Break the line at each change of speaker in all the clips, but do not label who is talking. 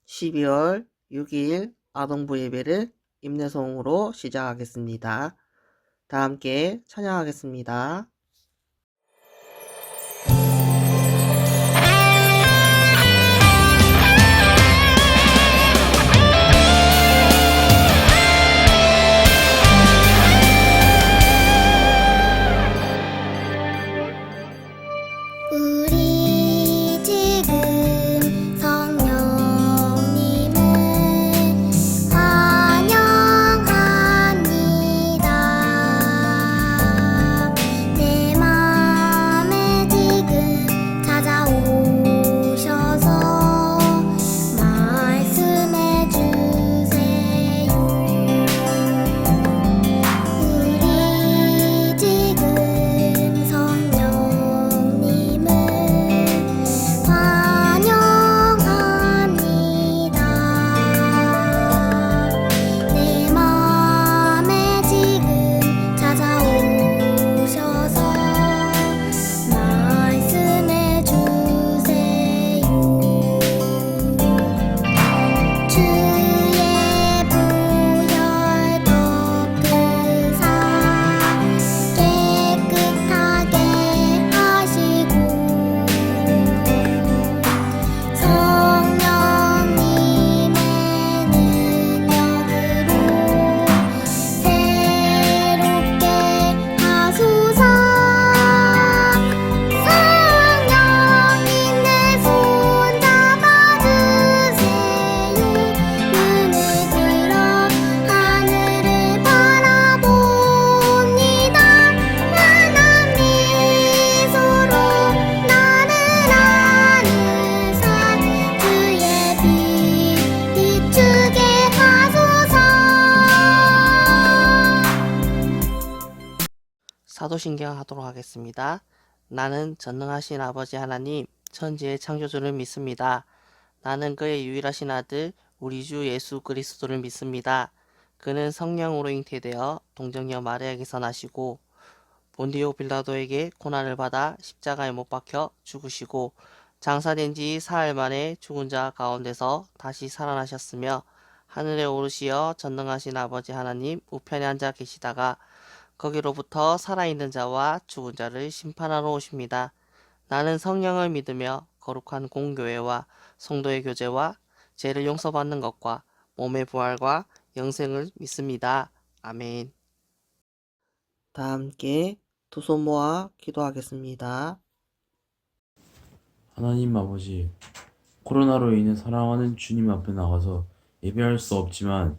12월 6일 아동부 예배를 임내송으로 시작하겠습니다. 다 함께 찬양하겠습니다.
우리 지금 성령님을 환영합니다. 내 맘에 지금 찾아오셔서 말씀해 주세요. 우리 지금 성령님을 환영합니다. 내 맘에 지금 찾아오셔서 말씀해 주세요. 주의 보혈 덮으사 깨끗하게 하시고 성령님의 능력으로 새롭게 하소서. 성령님 내 손 잡아주세요. 눈을 들어 하늘을 바라봅니다. 환한 미소로 나를 안으사 주의 빛 비추게 하소서.
사도신경 하도록 하겠습니다. 나는 전능하신 아버지 하나님, 천지의 창조주를 믿습니다. 나는 그의 유일하신 아들, 우리 주 예수 그리스도를 믿습니다. 그는 성령으로 잉태되어 동정녀 마리아에게서 나시고 본디오 빌라도에게 고난을 받아 십자가에 못 박혀 죽으시고 장사된 지 사흘 만에 죽은 자 가운데서 다시 살아나셨으며 하늘에 오르시어 전능하신 아버지 하나님 우편에 앉아 계시다가 거기로부터 살아있는 자와 죽은 자를 심판하러 오십니다. 나는 성령을 믿으며 거룩한 공교회와 성도의 교제와 죄를 용서받는 것과 몸의 부활과 영생을 믿습니다. 아멘. 다 함께 두 손 모아 기도하겠습니다.
하나님 아버지, 코로나로 인해 사랑하는 주님 앞에 나가서 예배할 수 없지만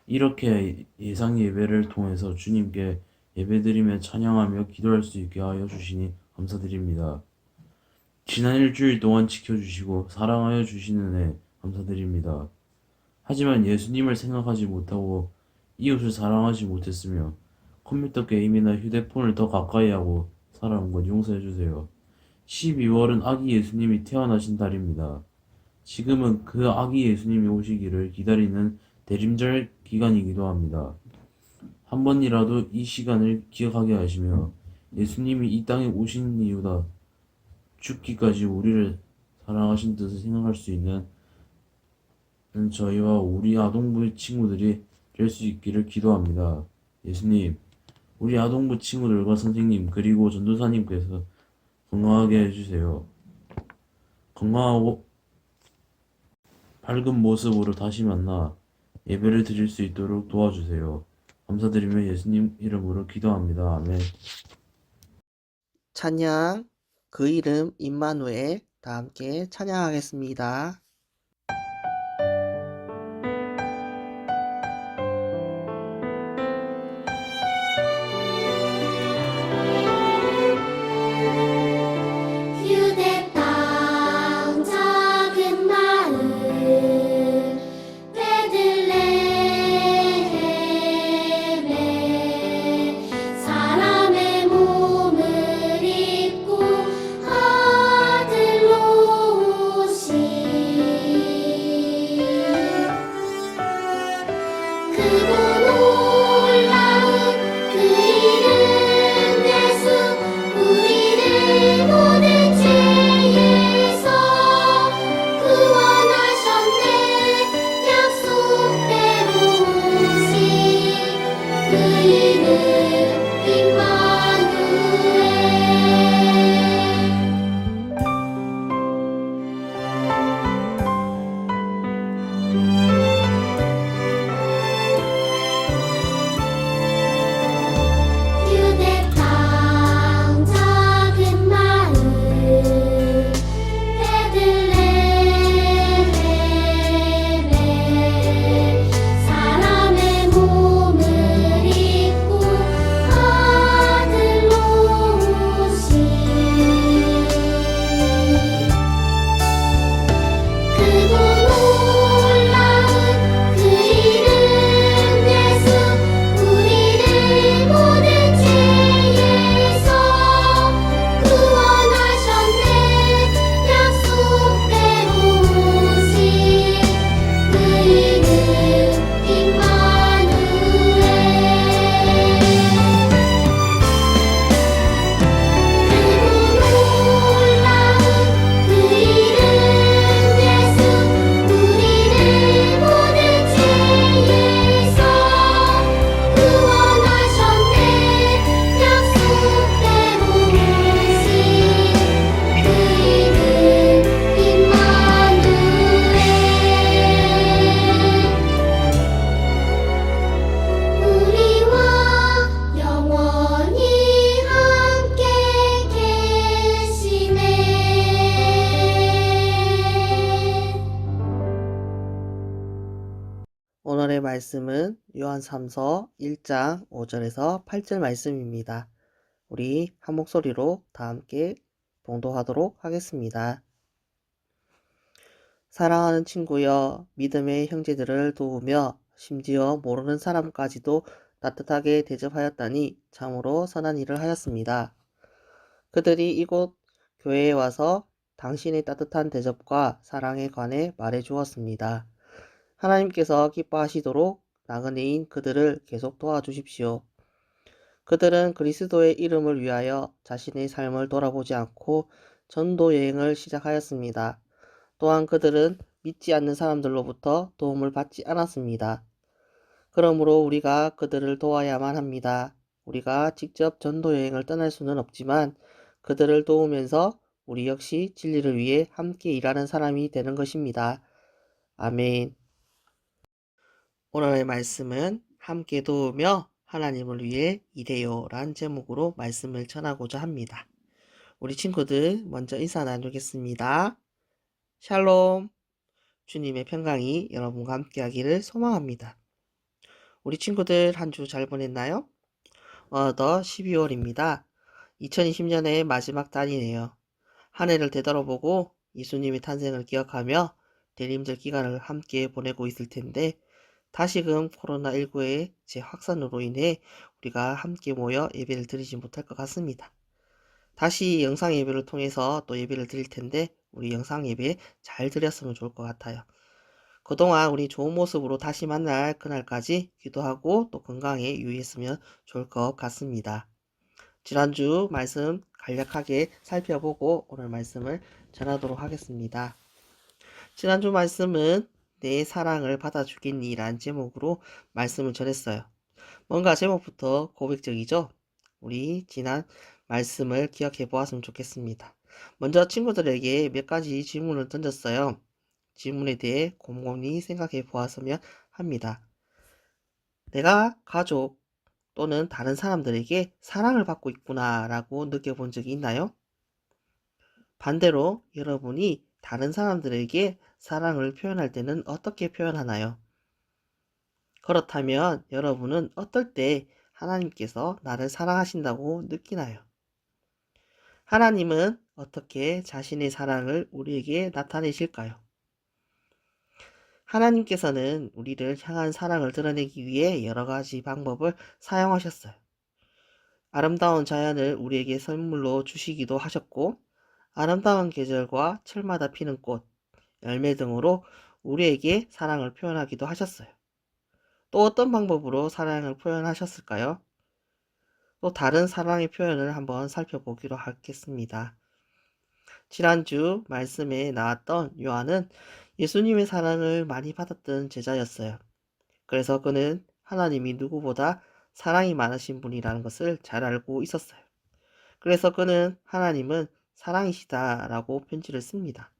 이렇게 예상 예배를 통해서 주님께 예배드리며 찬양하며 기도할 수 있게 하여 주시니 감사드립니다. 지난 일주일 동안 지켜주시고 사랑하여 주시는 애 감사드립니다. 하지만 예수님을 생각하지 못하고 이웃을 사랑하지 못했으며 컴퓨터 게임이나 휴대폰을 더 가까이 하고 살아온 것 용서해 주세요. 12월은 아기 예수님이 태어나신 달입니다. 지금은 그 아기 예수님이 오시기를 기다리는 대림절 기간이기도 합니다. 한 번이라도 이 시간을 기억하게 하시며 예수님이 이 땅에 오신 이유다 죽기까지 우리를 사랑하신 뜻을 생각할 수 있는 저희와 우리 아동부 친구들이 될 수 있기를 기도합니다. 예수님, 우리 아동부 친구들과 선생님 그리고 전도사님께서 건강하게 해주세요. 건강하고 밝은 모습으로 다시 만나 예배를 드릴 수 있도록 도와주세요. 감사드리며 예수님 이름으로 기도합니다. 아멘.
찬양 그 이름 임마누엘 다 함께 찬양하겠습니다.
유대 땅 작은 마을 베들레헴에 사람의 몸을 입고 아들로 오신
오늘의 말씀은 요한 3서 1장 5절에서 8절 말씀입니다. 우리 한 목소리로 다 함께 봉독하도록 하겠습니다. 사랑하는 친구여, 믿음의 형제들을 도우며 심지어 모르는 사람까지도 따뜻하게 대접하였다니 참으로 선한 일을 하였습니다. 그들이 이곳 교회에 와서 당신의 따뜻한 대접과 사랑에 관해 말해 주었습니다. 하나님께서 기뻐하시도록 나그네인 그들을 계속 도와주십시오. 그들은 그리스도의 이름을 위하여 자신의 삶을 돌아보지 않고 전도 여행을 시작하였습니다. 또한 그들은 믿지 않는 사람들로부터 도움을 받지 않았습니다. 그러므로 우리가 그들을 도와야만 합니다. 우리가 직접 전도 여행을 떠날 수는 없지만 그들을 도우면서 우리 역시 진리를 위해 함께 일하는 사람이 되는 것입니다. 아멘. 오늘의 말씀은 함께 도우며 하나님을 위해 일해요 라는 제목으로 말씀을 전하고자 합니다. 우리 친구들 먼저 인사 나누겠습니다. 샬롬. 주님의 평강이 여러분과 함께 하기를 소망합니다. 우리 친구들 한 주 잘 보냈나요? 어느덧 12월입니다. 2020년의 마지막 달이네요. 한 해를 되돌아보고 예수님의 탄생을 기억하며 대림절 기간을 함께 보내고 있을 텐데 다시금 코로나19의 재확산으로 인해 우리가 함께 모여 예배를 드리지 못할 것 같습니다. 다시 영상 예배를 통해서 또 예배를 드릴 텐데 우리 영상 예배 잘 드렸으면 좋을 것 같아요. 그동안 우리 좋은 모습으로 다시 만날 그날까지 기도하고 또 건강에 유의했으면 좋을 것 같습니다. 지난주 말씀 간략하게 살펴보고 오늘 말씀을 전하도록 하겠습니다. 지난주 말씀은 내 사랑을 받아주겠니? 라는 제목으로 말씀을 전했어요. 뭔가 제목부터 고백적이죠? 우리 지난 말씀을 기억해 보았으면 좋겠습니다. 먼저 친구들에게 몇 가지 질문을 던졌어요. 질문에 대해 곰곰이 생각해 보았으면 합니다. 내가 가족 또는 다른 사람들에게 사랑을 받고 있구나 라고 느껴본 적이 있나요? 반대로 여러분이 다른 사람들에게 사랑을 표현할 때는 어떻게 표현하나요? 그렇다면 여러분은 어떨 때 하나님께서 나를 사랑하신다고 느끼나요? 하나님은 어떻게 자신의 사랑을 우리에게 나타내실까요? 하나님께서는 우리를 향한 사랑을 드러내기 위해 여러 가지 방법을 사용하셨어요. 아름다운 자연을 우리에게 선물로 주시기도 하셨고, 아름다운 계절과 철마다 피는 꽃, 열매 등으로 우리에게 사랑을 표현하기도 하셨어요. 또 어떤 방법으로 사랑을 표현하셨을까요? 또 다른 사랑의 표현을 한번 살펴보기로 하겠습니다. 지난주 말씀에 나왔던 요한은 예수님의 사랑을 많이 받았던 제자였어요. 그래서 그는 하나님이 누구보다 사랑이 많으신 분이라는 것을 잘 알고 있었어요. 그래서 그는 하나님은 사랑이시다라고 편지를 씁니다.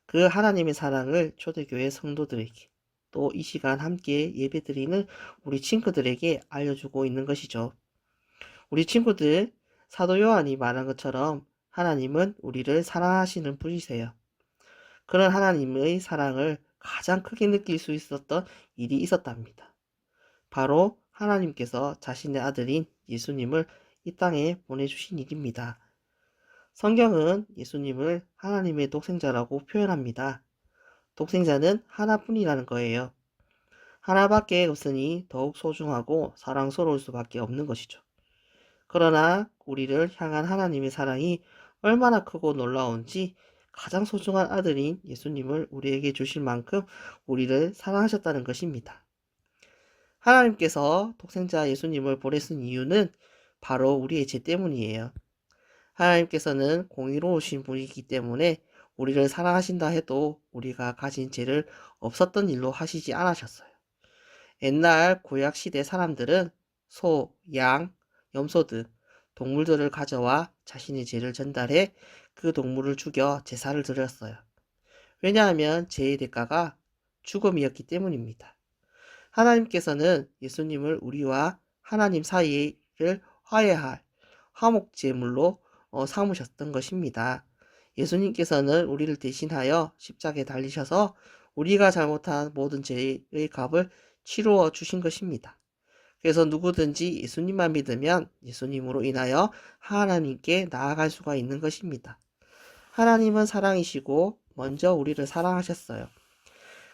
그 하나님의 사랑을 초대교회 성도들에게 또 이 시간 함께 예배드리는 우리 친구들에게 알려주고 있는 것이죠. 우리 친구들, 사도 요한이 말한 것처럼 하나님은 우리를 사랑하시는 분이세요. 그런 하나님의 사랑을 가장 크게 느낄 수 있었던 일이 있었답니다. 바로 하나님께서 자신의 아들인 예수님을 이 땅에 보내주신 일입니다. 성경은 예수님을 하나님의 독생자라고 표현합니다. 독생자는 하나뿐이라는 거예요. 하나밖에 없으니 더욱 소중하고 사랑스러울 수밖에 없는 것이죠. 그러나 우리를 향한 하나님의 사랑이 얼마나 크고 놀라운지 가장 소중한 아들인 예수님을 우리에게 주실 만큼 우리를 사랑하셨다는 것입니다. 하나님께서 독생자 예수님을 보내신 이유는 바로 우리의 죄 때문이에요. 하나님께서는 공의로우신 분이기 때문에 우리를 사랑하신다 해도 우리가 가진 죄를 없었던 일로 하시지 않으셨어요. 옛날 구약 시대 사람들은 소, 양, 염소 등 동물들을 가져와 자신의 죄를 전달해 그 동물을 죽여 제사를 드렸어요. 왜냐하면 죄의 대가가 죽음이었기 때문입니다. 하나님께서는 예수님을 우리와 하나님 사이를 화해할 화목제물로 삼으셨던 것입니다. 예수님께서는 우리를 대신하여 십자가에 달리셔서 우리가 잘못한 모든 죄의 값을 치루어 주신 것입니다. 그래서 누구든지 예수님만 믿으면 예수님으로 인하여 하나님께 나아갈 수가 있는 것입니다. 하나님은 사랑이시고 먼저 우리를 사랑하셨어요.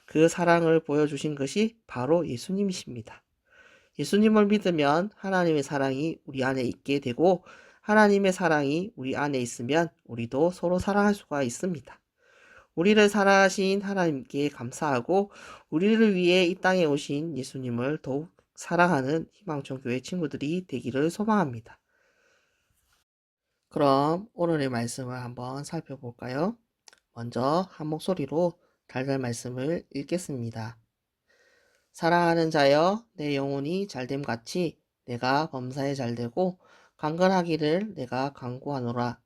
그 사랑을 보여주신 것이 바로 예수님이십니다. 예수님을 믿으면 하나님의 사랑이 우리 안에 있게 되고 하나님의 사랑이 우리 안에 있으면 우리도 서로 사랑할 수가 있습니다. 우리를 사랑하신 하나님께 감사하고 우리를 위해 이 땅에 오신 예수님을 더욱 사랑하는 희망촌교회 친구들이 되기를 소망합니다. 그럼 오늘의 말씀을 한번 살펴볼까요? 먼저 한 목소리로 달달 말씀을 읽겠습니다. 사랑하는 자여, 내 영혼이 잘됨 같이 내가 범사에 잘되고 강건하기를 내가 간구하노라.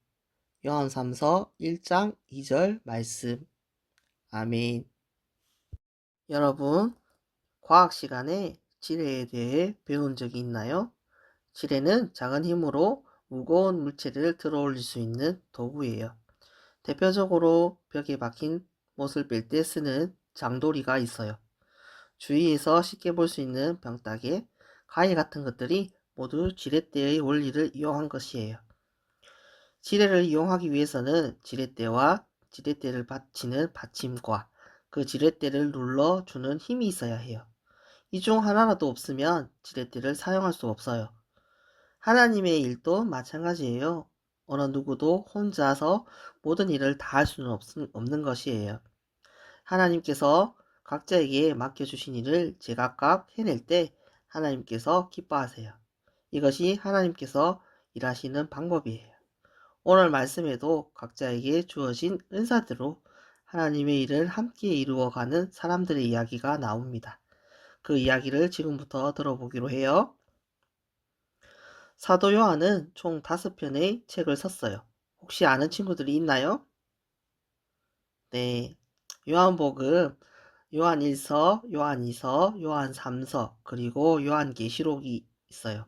요한 3서 1장 2절 말씀. 아멘. 여러분, 과학 시간에 지뢰에 대해 배운 적이 있나요? 지뢰는 작은 힘으로 무거운 물체를 들어올릴 수 있는 도구예요. 대표적으로 벽에 박힌 못을 뺄 때 쓰는 장도리가 있어요. 주위에서 쉽게 볼 수 있는 병따개, 가위 같은 것들이 모두 지렛대의 원리를 이용한 것이에요. 지뢰를 이용하기 위해서는 지렛대와 지렛대를 받치는 받침과 그 지렛대를 눌러주는 힘이 있어야 해요. 이 중 하나라도 없으면 지렛대를 사용할 수 없어요. 하나님의 일도 마찬가지예요. 어느 누구도 혼자서 모든 일을 다 할 수는 없는 것이에요. 하나님께서 각자에게 맡겨주신 일을 제각각 해낼 때 하나님께서 기뻐하세요. 이것이 하나님께서 일하시는 방법이에요. 오늘 말씀에도 각자에게 주어진 은사대로 하나님의 일을 함께 이루어가는 사람들의 이야기가 나옵니다. 그 이야기를 지금부터 들어보기로 해요. 사도 요한은 총 5편의 책을 썼어요. 혹시 아는 친구들이 있나요? 네. 요한복음, 요한 1서, 요한 2서, 요한 3서, 그리고 요한계시록이 있어요.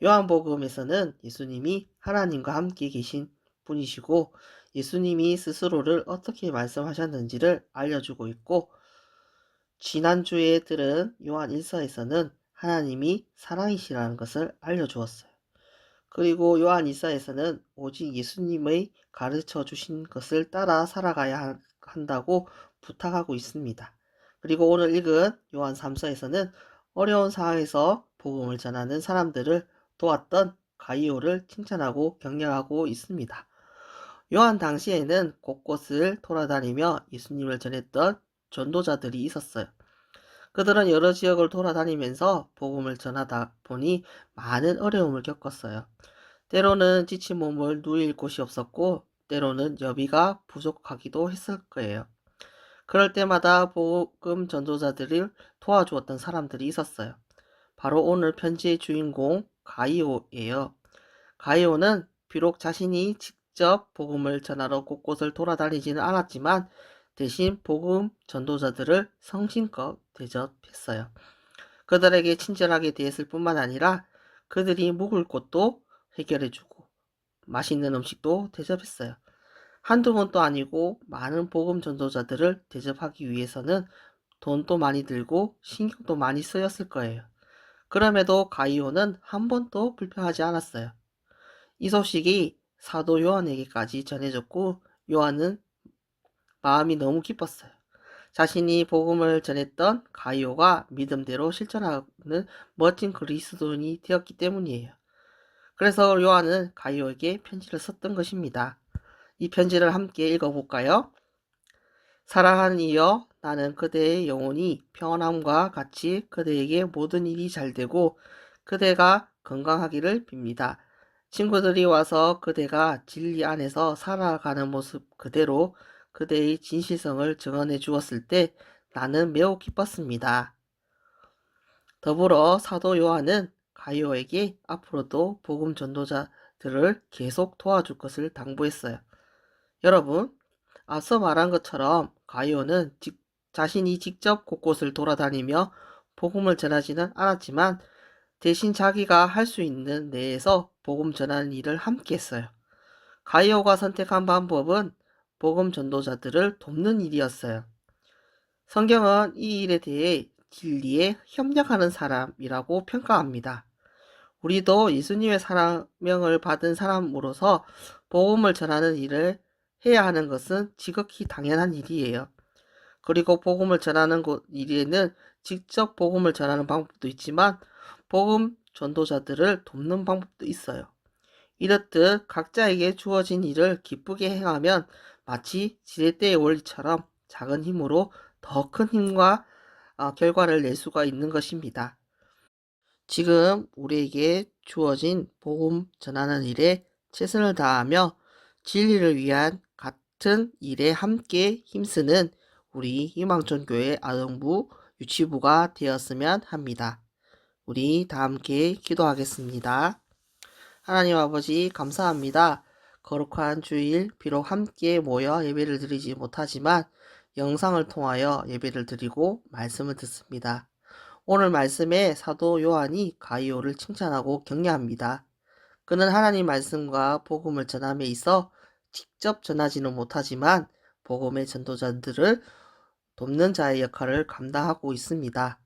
요한복음에서는 예수님이 하나님과 함께 계신 분이시고 예수님이 스스로를 어떻게 말씀하셨는지를 알려주고 있고, 지난주에 들은 요한 1서에서는 하나님이 사랑이시라는 것을 알려주었어요. 그리고 요한 2서에서는 오직 예수님의 가르쳐 주신 것을 따라 살아가야 한다고 부탁하고 있습니다. 그리고 오늘 읽은 요한 3서에서는 어려운 상황에서 복음을 전하는 사람들을 도왔던 가이오를 칭찬하고 격려하고 있습니다. 요한 당시에는 곳곳을 돌아다니며 예수님을 전했던 전도자들이 있었어요. 그들은 여러 지역을 돌아다니면서 복음을 전하다 보니 많은 어려움을 겪었어요. 때로는 지친 몸을 누일 곳이 없었고 때로는 여비가 부족하기도 했을 거예요. 그럴 때마다 복음 전도자들을 도와주었던 사람들이 있었어요. 바로 오늘 편지의 주인공 가이오예요. 가이오는 비록 자신이 직접 복음을 전하러 곳곳을 돌아다니지는 않았지만 대신 복음 전도자들을 성심껏 대접했어요. 그들에게 친절하게 대했을 뿐만 아니라 그들이 묵을 곳도 해결해주고 맛있는 음식도 대접했어요. 한두 번도 아니고 많은 복음 전도자들을 대접하기 위해서는 돈도 많이 들고 신경도 많이 쓰였을 거예요. 그럼에도 가이오는 한 번도 불평하지 않았어요. 이 소식이 사도 요한에게까지 전해졌고 요한은 마음이 너무 기뻤어요. 자신이 복음을 전했던 가이오가 믿음대로 실천하는 멋진 그리스도인이 되었기 때문이에요. 그래서 요한은 가이오에게 편지를 썼던 것입니다. 이 편지를 함께 읽어볼까요? 사랑하는 이여, 나는 그대의 영혼이 평안함과 같이 그대에게 모든 일이 잘되고 그대가 건강하기를 빕니다. 친구들이 와서 그대가 진리 안에서 살아가는 모습 그대로 그대의 진실성을 증언해 주었을 때 나는 매우 기뻤습니다. 더불어 사도 요한은 가이오에게 앞으로도 복음 전도자들을 계속 도와줄 것을 당부했어요. 여러분, 앞서 말한 것처럼 가이오는 자신이 직접 곳곳을 돌아다니며 복음을 전하지는 않았지만 대신 자기가 할 수 있는 내에서 복음 전하는 일을 함께 했어요. 가이오가 선택한 방법은 복음 전도자들을 돕는 일이었어요. 성경은 이 일에 대해 진리에 협력하는 사람이라고 평가합니다. 우리도 예수님의 사명을 받은 사람으로서 복음을 전하는 일을 해야 하는 것은 지극히 당연한 일이에요. 그리고 복음을 전하는 일에는 직접 복음을 전하는 방법도 있지만 복음 전도자들을 돕는 방법도 있어요. 이렇듯 각자에게 주어진 일을 기쁘게 행하면 마치 지렛대의 원리처럼 작은 힘으로 더 큰 힘과 결과를 낼 수가 있는 것입니다. 지금 우리에게 주어진 복음 전하는 일에 최선을 다하며 진리를 위한 같은 일에 함께 힘쓰는 우리 희망전교회 아동부 유치부가 되었으면 합니다. 우리 다 함께 기도하겠습니다. 하나님 아버지 감사합니다. 거룩한 주일 비록 함께 모여 예배를 드리지 못하지만 영상을 통하여 예배를 드리고 말씀을 듣습니다. 오늘 말씀에 사도 요한이 가이오를 칭찬하고 격려합니다. 그는 하나님 말씀과 복음을 전함에 있어 직접 전하지는 못하지만 복음의 전도자들을 돕는 자의 역할을 감당하고 있습니다.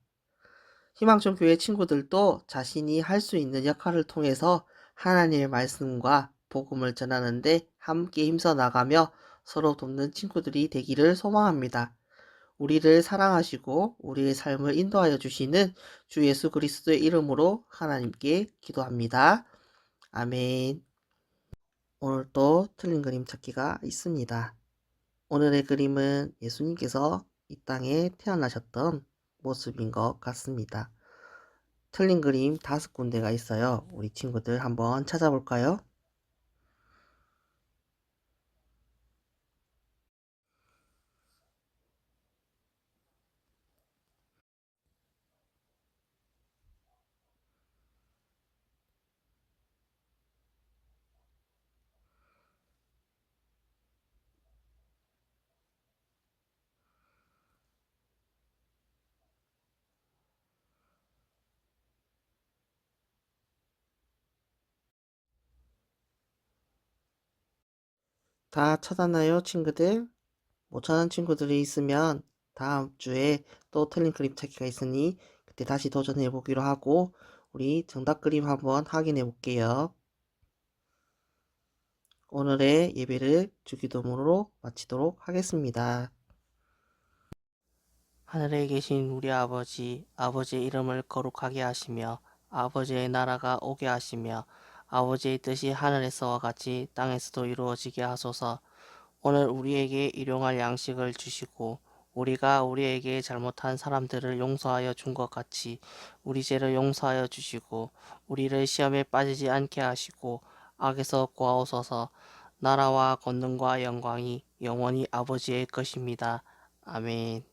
희망촌 교회 친구들도 자신이 할 수 있는 역할을 통해서 하나님의 말씀과 복음을 전하는데 함께 힘써 나가며 서로 돕는 친구들이 되기를 소망합니다. 우리를 사랑하시고 우리의 삶을 인도하여 주시는 주 예수 그리스도의 이름으로 하나님께 기도합니다. 아멘. 오늘 또 틀린 그림 찾기가 있습니다. 오늘의 그림은 예수님께서 이 땅에 태어나셨던 모습인 것 같습니다. 틀린 그림 5군데가 있어요. 우리 친구들 한번 찾아볼까요? 다 찾았나요, 친구들? 못 찾은 친구들이 있으면 다음 주에 또 틀린 그림 찾기가 있으니 그때 다시 도전해 보기로 하고 우리 정답 그림 한번 확인해 볼게요. 오늘의 예배를 주기도문으로 마치도록 하겠습니다. 하늘에 계신 우리 아버지, 아버지의 이름을 거룩하게 하시며 아버지의 나라가 오게 하시며 아버지의 뜻이 하늘에서와 같이 땅에서도 이루어지게 하소서. 오늘 우리에게 일용할 양식을 주시고 우리가 우리에게 잘못한 사람들을 용서하여 준 것 같이 우리 죄를 용서하여 주시고 우리를 시험에 빠지지 않게 하시고 악에서 구하옵소서. 나라와 권능과 영광이 영원히 아버지의 것입니다. 아멘.